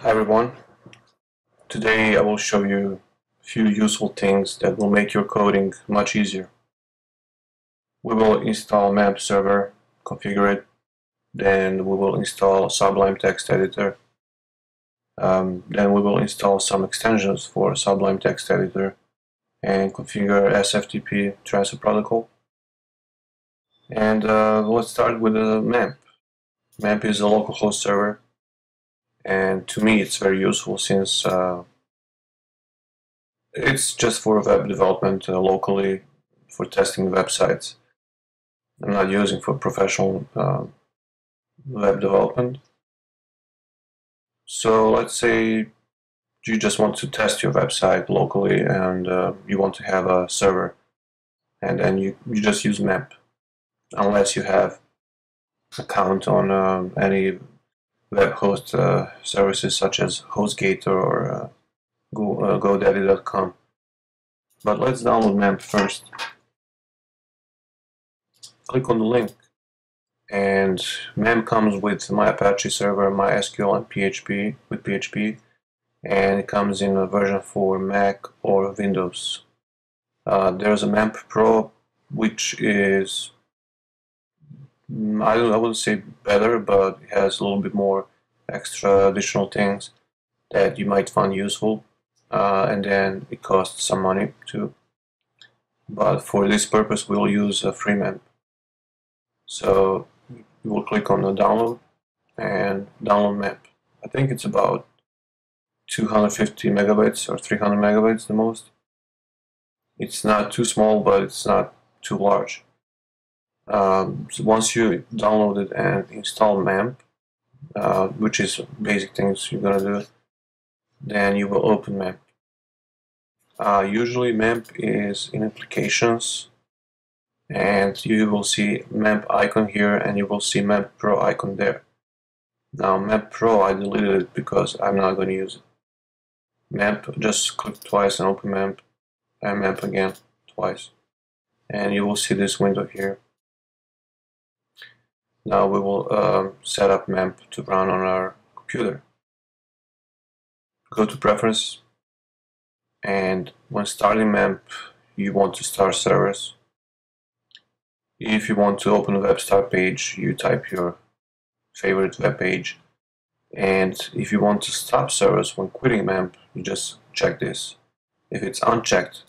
Hi everyone, today I will show you a few useful things that will make your coding much easier. We will install MAMP server, configure it, then we will install Sublime Text editor, then we will install some extensions for Sublime Text editor and configure SFTP transfer protocol. And let's start with MAMP. MAMP is a localhost server, and to me it's very useful since it's just for web development locally, for testing websites. I'm not using for professional web development. So let's say you just want to test your website locally and you want to have a server, and then you just use MAMP, unless you have account on any web host services such as HostGator or GoDaddy.com. But let's download MAMP first. Click on the link, and MAMP comes with my Apache server, MySQL, and PHP, and it comes in a version for Mac or Windows. There's a MAMP Pro, which is, I wouldn't say better, but it has a little bit more extra additional things that you might find useful, and then it costs some money too. But for this purpose, we'll use a free MAMP. So you will click on the download and download MAMP. I think it's about 250 megabytes or 300 megabytes the most. It's not too small, but it's not too large. So once you download it and install MAMP, which is basic things you're gonna do, then you will open MAMP. Usually MAMP is in applications, and you will see MAMP icon here, and you will see MAMP Pro icon there. Now MAMP Pro, I deleted it because I'm not going to use it. MAMP, just click twice and open MAMP, and MAMP again twice, and you will see this window here. Now we will set up MAMP to run on our computer. Go to Preferences, and when starting MAMP, you want to start servers. If you want to open a web start page, you type your favorite web page. And if you want to stop servers when quitting MAMP, you just check this. If it's unchecked,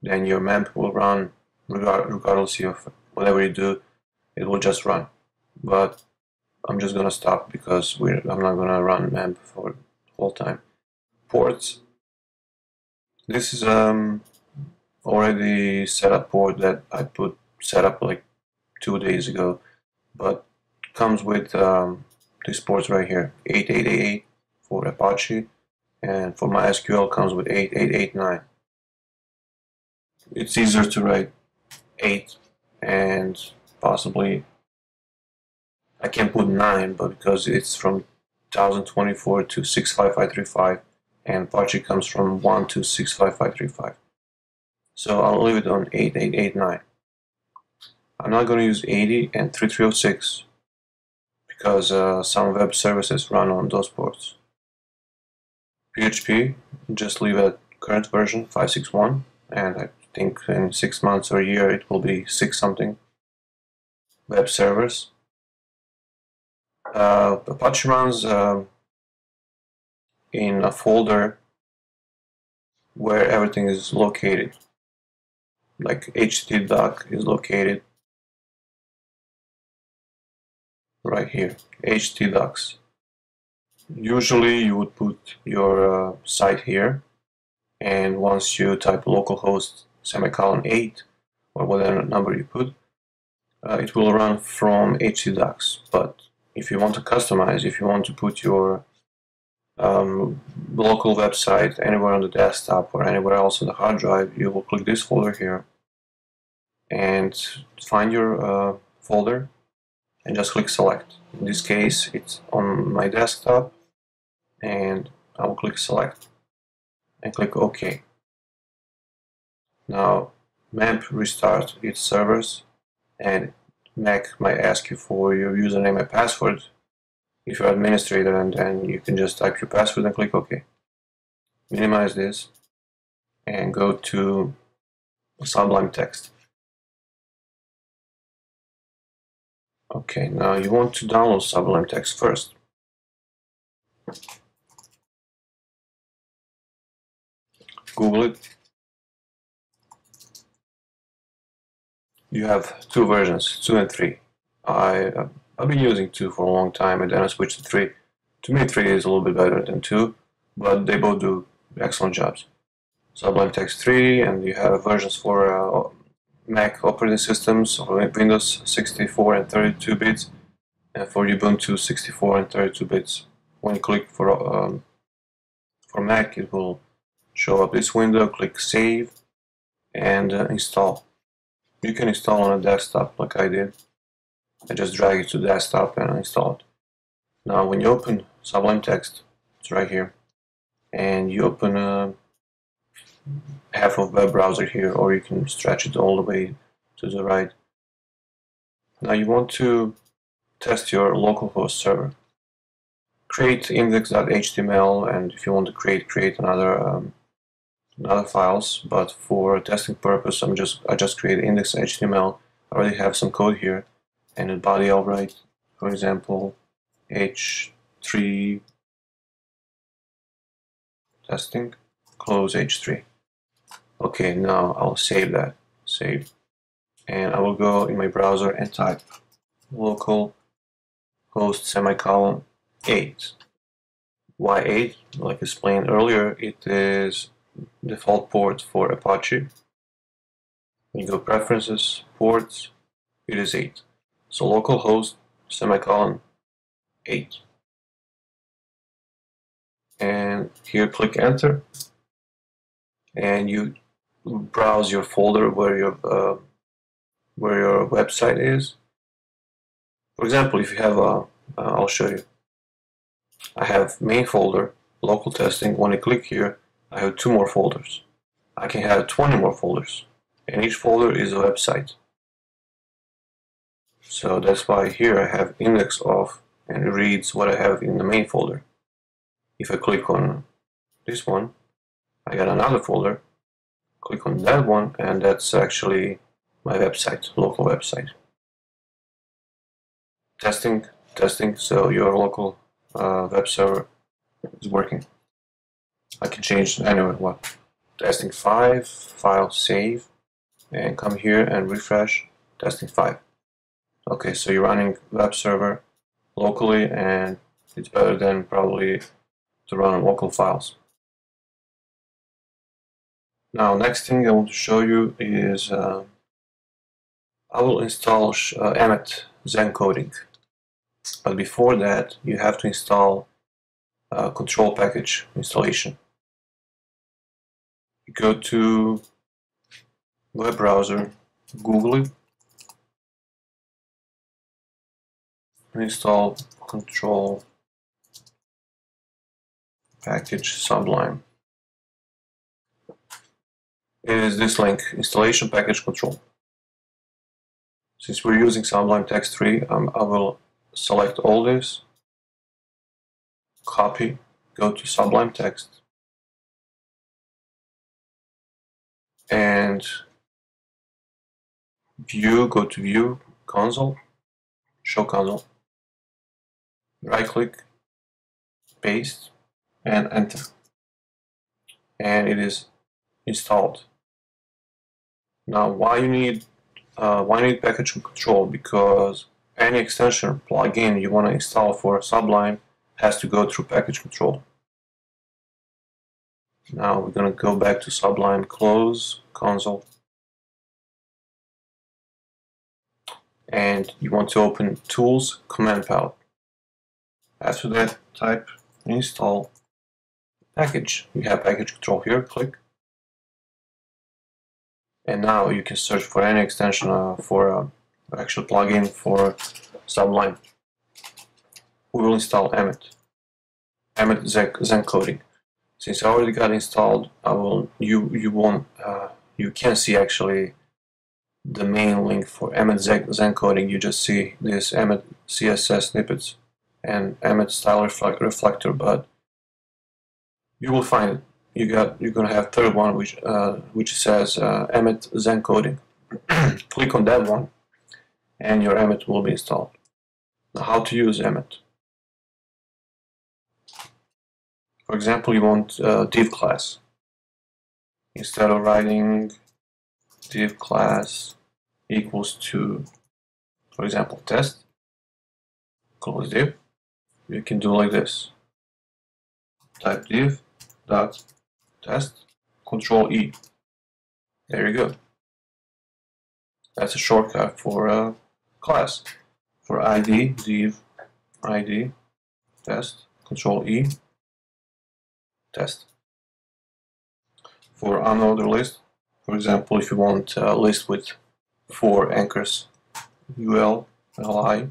then your MAMP will run regardless of whatever you do, it will just run. But I'm just gonna stop because I'm not gonna run MAMP for the whole time. Ports. This is already set up port that I set up like 2 days ago, but comes with these ports right here, 8888 for Apache, and for MySQL comes with 8889. It's easier to write 8, and possibly I can put 9, but because it's from 1024 to 65535, and Apache comes from 1 to 65535. So I'll leave it on 8889. I'm not going to use 80 and 3306 because some web services run on those ports. PHP, just leave it at current version 5.6.1, and I think in 6 months or a year it will be 6 something. Web servers. Apache runs in a folder where everything is located. Like htdoc is located right here, htdocs. Usually you would put your site here, and once you type localhost /8 or whatever number you put, it will run from htdocs. But if you want to customize, if you want to put your local website anywhere on the desktop or anywhere else on the hard drive, you will click this folder here and find your folder and just click select. In this case it's on my desktop, and I will click select and click OK. Now MAMP restart its servers, and Mac might ask you for your username and password, if you're administrator, and then you can just type your password and click OK. Minimize this and go to Sublime Text. Okay, now you want to download Sublime Text first. Google it. You have two versions, 2 and 3. I've been using 2 for a long time, and then I switched to 3. To me, 3 is a little bit better than 2, but they both do excellent jobs. Sublime Text 3, and you have versions for Mac operating systems, or Windows 64 and 32 bits, and for Ubuntu 64 and 32 bits. When you click for Mac, it will show up this window. Click Save and install. You can install on a desktop like I did. I just drag it to the desktop and install it. Now when you open Sublime Text, it's right here, and you open half of web browser here, or you can stretch it all the way to the right. Now you want to test your localhost server. Create index.html, and if you want to create another files, but for testing purpose, I just create index.html. I already have some code here, and in body I'll write, for example, h3 testing, close h3. Okay, now I'll save that. Save. And I will go in my browser and type localhost semicolon 8. Why 8? Like explained earlier, it is default port for Apache. You go preferences, ports, it is 8. So localhost semicolon 8. And here click enter, and you browse your folder where your website is. For example, if you have I'll show you. I have main folder, local testing. When I click here, I have 2 more folders. I can have 20 more folders, and each folder is a website. So that's why here I have index of, and it reads what I have in the main folder. If I click on this one, I got another folder. Click on that one, and that's actually my website, local website. Testing, so your local web server is working. I can change anywhere. What? Testing 5, file save, and come here and refresh. Testing 5. Okay, so you're running web server locally, and it's better than probably to run on local files. Now, next thing I want to show you is I will install Emmet Zencoding. But before that, you have to install control package installation. You go to web browser, Google it, and install control package Sublime. It is this link, installation package control. Since we're using Sublime Text 3, I will select all this, copy, go to Sublime Text, and view, go to view, console, show console, right click, paste, and enter. And it is installed. Now why you need package control? Because any extension or plugin you want to install for Sublime has to go through package control. Now we're going to go back to Sublime, close console, and you want to open Tools, Command Palette. After that, type install package. You have package control here, click, and now you can search for any extension for actual plugin for Sublime. We will install Emmet Zencoding. Since I already got installed, you can see actually the main link for Emmet Zencoding. You just see this Emmet CSS snippets. and Emmet style reflector, but you will find it. You're gonna have third one, which says Emmet Zen coding. Click on that one, and your Emmet will be installed. Now, how to use Emmet? For example, you want div class. Instead of writing div class equals to, for example, test, close div, you can do like this. Type div dot test, Control E. There you go. That's a shortcut for class. For ID, div ID test, Control E, test. For unordered list, for example, if you want a list with 4 anchors, UL, LI,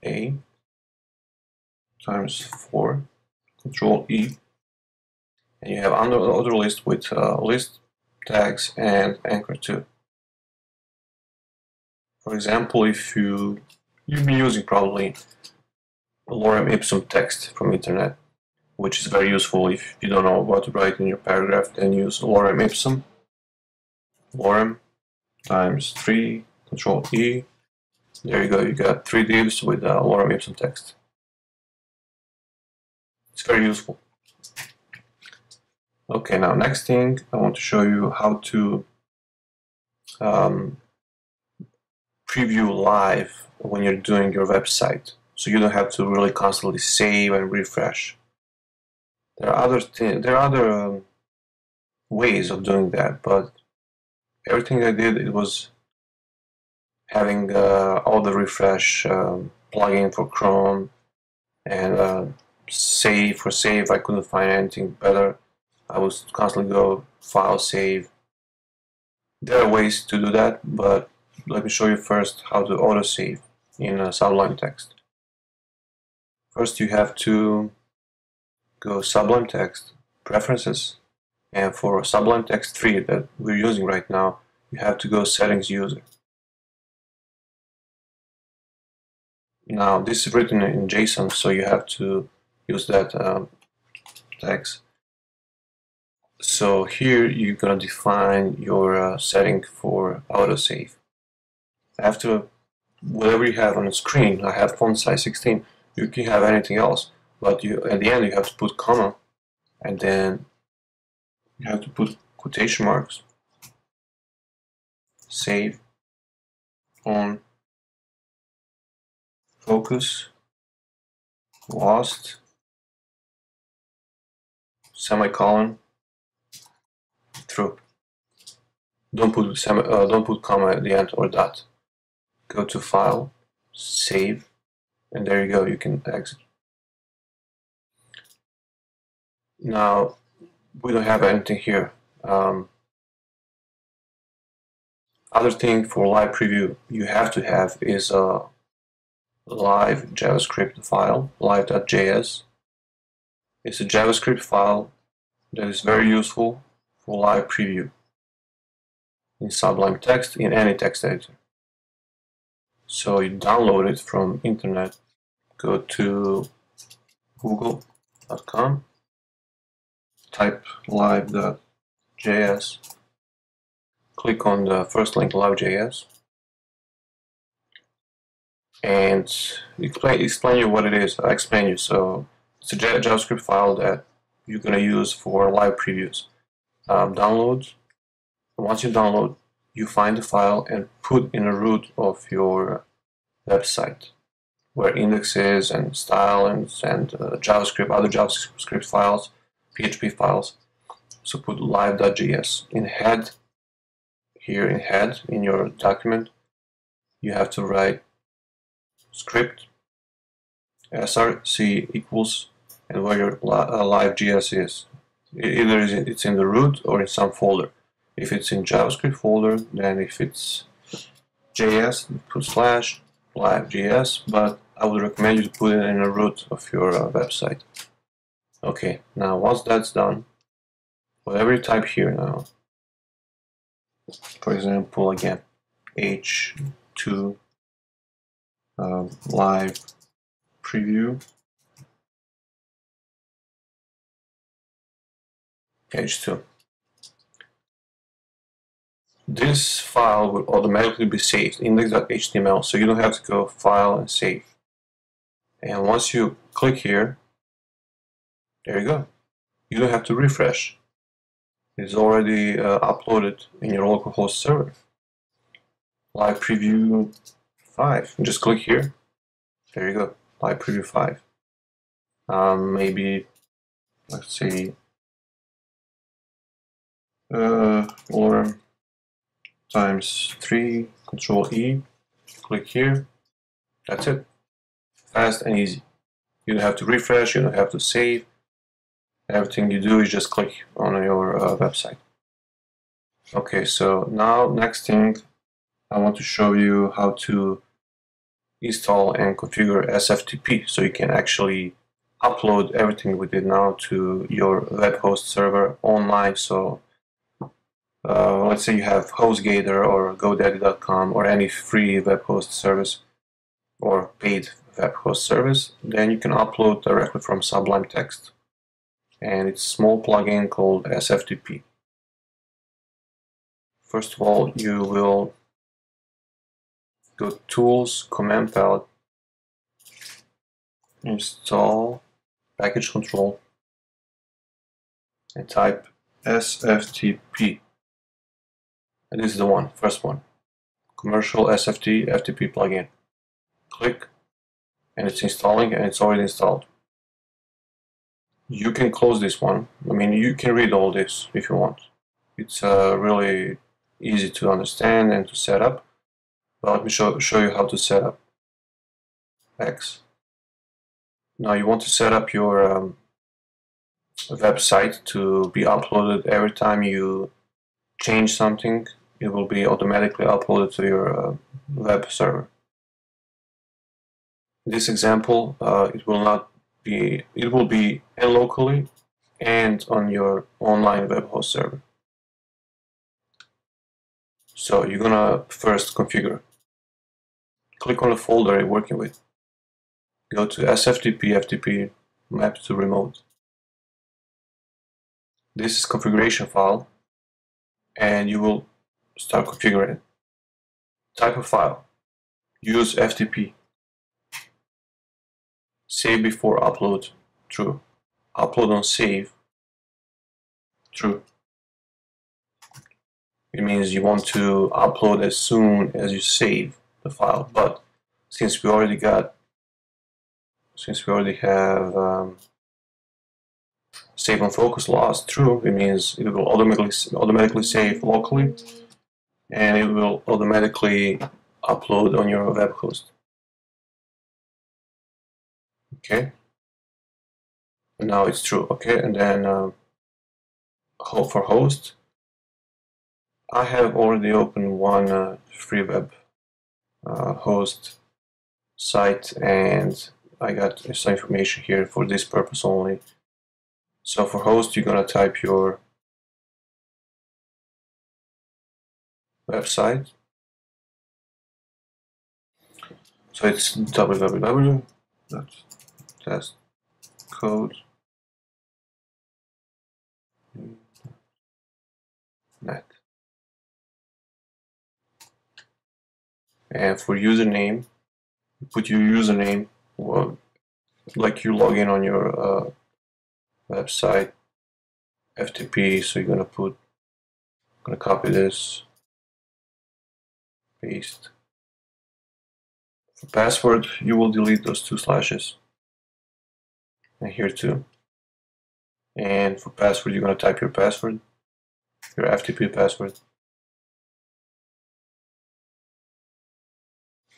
A times 4, Control E, and you have unordered list with list, tags, and anchor 2. For example, if you've been using probably lorem ipsum text from internet, which is very useful if you don't know what to write in your paragraph, then use lorem ipsum. Lorem times 3, Control E. There you go, you got 3 divs with lorem ipsum text. It's very useful. Okay, now next thing I want to show you how to preview live when you're doing your website, so you don't have to really constantly save and refresh. There are other ways of doing that, but everything I did, it was having all the refresh plugin for Chrome, and save I couldn't find anything better. I would constantly go file, save. There are ways to do that, but let me show you first how to autosave in Sublime Text. First, you have to go Sublime Text, Preferences, and for Sublime Text 3 that we're using right now, you have to go Settings User. Now, this is written in JSON, so you have to use that text. So here you're gonna define your setting for autosave. After whatever you have on the screen, I have font size 16. You can have anything else, but at the end you have to put comma, and then you have to put quotation marks, save, on, focus, lost, semicolon, through. Don't put comma at the end or dot. Go to File, Save, and there you go. You can exit. Now we don't have anything here. Other thing for live preview you have to have is a live JavaScript file, Live.js. It's a JavaScript file that is very useful for live preview in Sublime Text, in any text editor. So you download it from internet, go to google.com, type live.js, click on the first link, Live.js, and explain you what it is. I explain you. So it's a JavaScript file that you're going to use for live previews. Download. Once you download, you find the file and put in a root of your website, where indexes and style and JavaScript, other JavaScript files, PHP files. So put live.js in head. Here in head in your document, you have to write script src equals and where your live.js is. Either it's in the root or in some folder. If it's in JavaScript folder, then if it's JS, put slash live.js, but I would recommend you to put it in the root of your website. Okay, now once that's done, whatever you type here now, for example, again, h2 live preview page 2. This file will automatically be saved, index.html, so you don't have to go file and save. And once you click here, there you go. You don't have to refresh. It's already uploaded in your localhost server. Live preview 5. Just click here. There you go. Live preview 5. Maybe, let's say, or times 3, Control E, click here. That's it. Fast and easy. You don't have to refresh, you don't have to save. Everything you do is just click on your website. Okay, so now next thing, I want to show you how to install and configure SFTP so you can actually upload everything we did now to your web host server online. So let's say you have HostGator or GoDaddy.com or any free web host service or paid web host service, then you can upload directly from Sublime Text. And it's a small plugin called SFTP. First of all, you will go to Tools, Command Palette, install package control, and type SFTP. And this is the one, first one, commercial FTP plugin. Click, and it's installing, and it's already installed. You can close this one. I mean, you can read all this if you want. It's really easy to understand and to set up. But let me show you how to set up X. Now you want to set up your website to be uploaded every time you change something. It will be automatically uploaded to your web server. In this example, it will be locally and on your online web host server. So you're gonna first configure. Click on the folder you're working with. Go to SFTP FTP map to remote. This is configuration file, and you will start configuring it. Type of file. Use FTP. Save before upload. True. Upload on save. True. It means you want to upload as soon as you save the file, but since we already have save on focus loss, true, it means it will automatically save locally, and it will automatically upload on your web host. Okay, and now it's true. Okay, and then for host, I have already opened one free web host site, and I got some information here for this purpose only. So for host, you're gonna type your website. So it's www.testcode.net. And for username, put your username, well, like you log in on your website, FTP. So you're gonna copy this, paste. For password, you will delete those 2 slashes, and here too. And for password, you're gonna type your password, your FTP password.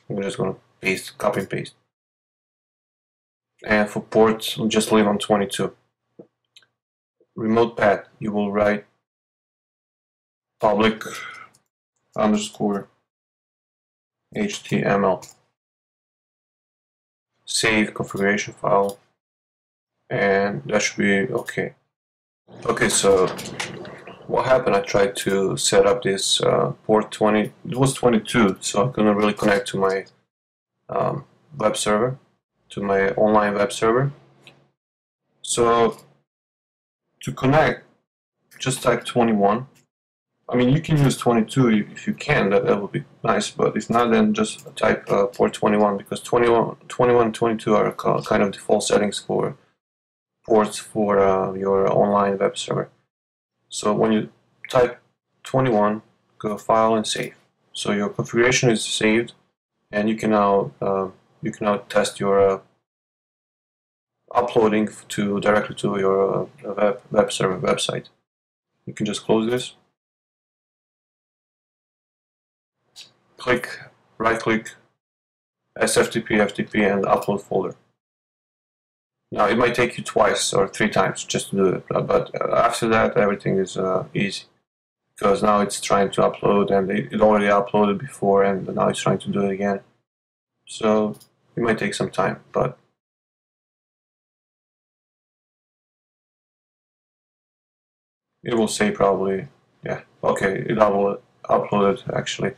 I'm just gonna copy and paste. And for port, I'll just leave on 22. Remote path, you will write public _ HTML. Save configuration file, and that should be okay. Okay, so what happened? I tried to set up this port 20. It was 22, so I'm gonna really connect to my web server to my online web server. So to connect, just type 21. I mean, you can use 22 if you can, that would be nice, but if not, then just type port 21, because 21 and 22 are kind of default settings for ports for your online web server. So when you type 21, go File and Save. So your configuration is saved, and you can now test your uploading directly to your web server website. You can just close this. Right-click SFTP, FTP, and upload folder. Now it might take you twice or 3 times just to do it, but after that everything is easy, because now it's trying to upload, and it already uploaded before, and now it's trying to do it again. So it might take some time, but it will say probably, yeah, okay, it uploaded actually.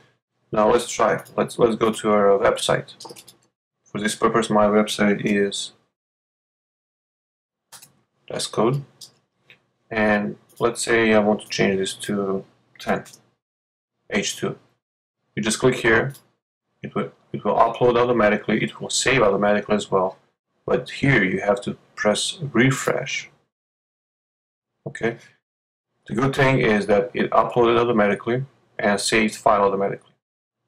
Now let's try. Let's go to our website. For this purpose, my website is test code, and let's say I want to change this to 10 H2. You just click here. It will upload automatically. It will save automatically as well. But here you have to press refresh. Okay. The good thing is that it uploaded automatically and saved file automatically.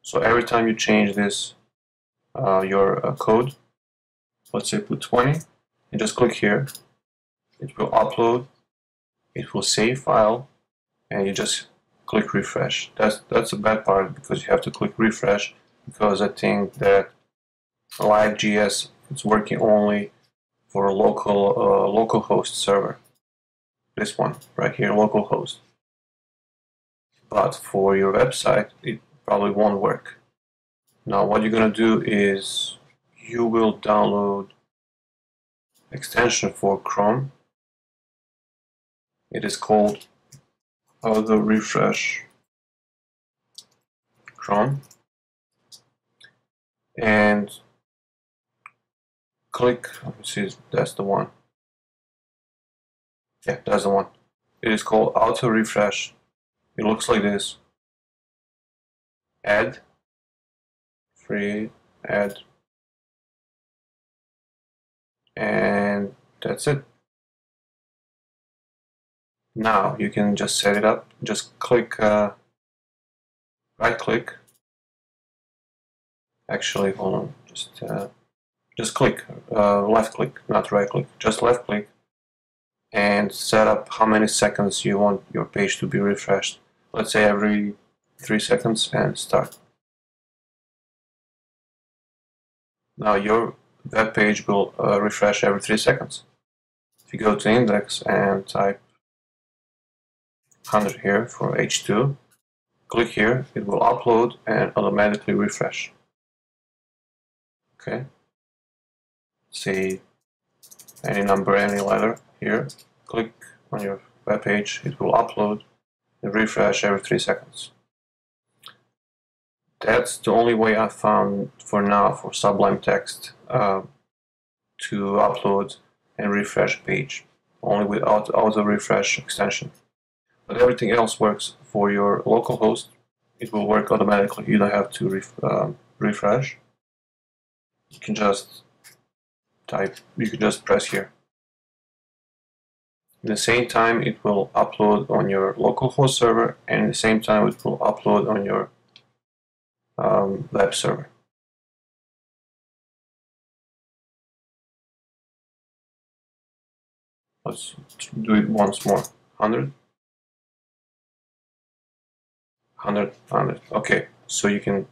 So every time you change this, your code, let's say put 20, and just click here, it will upload, it will save file, and you just click refresh. That's the bad part, because you have to click refresh, because I think that Live.js is working only for a local host server. This one right here, localhost. But for your website, it probably won't work. Now what you're gonna do is you will download extension for Chrome. It is called Auto Refresh Chrome, and click, let me see, that's the one. Yeah, that's the one. It is called Auto Refresh. It looks like this. Add, free, add, and that's it. Now you can just set it up. Just click, right click. Actually, hold on. Just click, left click, not right click. Just left click, and set up how many seconds you want your page to be refreshed. Let's say every 3 seconds, and start. Now your web page will refresh every 3 seconds. If you go to index and type 100 here for H2, click here, it will upload and automatically refresh. Okay. Say any number, any letter here, click on your web page, it will upload and refresh every 3 seconds. That's the only way I found for now for Sublime Text to upload and refresh page, only with auto refresh extension. But everything else works for your local host. It will work automatically. You don't have to refresh. You can just press here. At the same time, it will upload on your local host server, and at the same time, it will upload on your web server. Let's do it once more. 100, 100, 100. Okay, so you can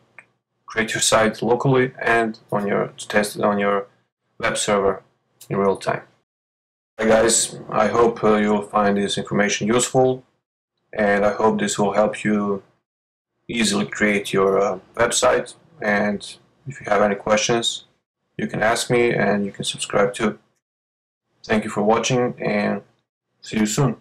create your site locally and test it on your web server in real time. Hi guys, I hope you'll find this information useful, and I hope this will help you easily create your website. And if you have any questions, you can ask me, and you can subscribe too. Thank you for watching, and see you soon.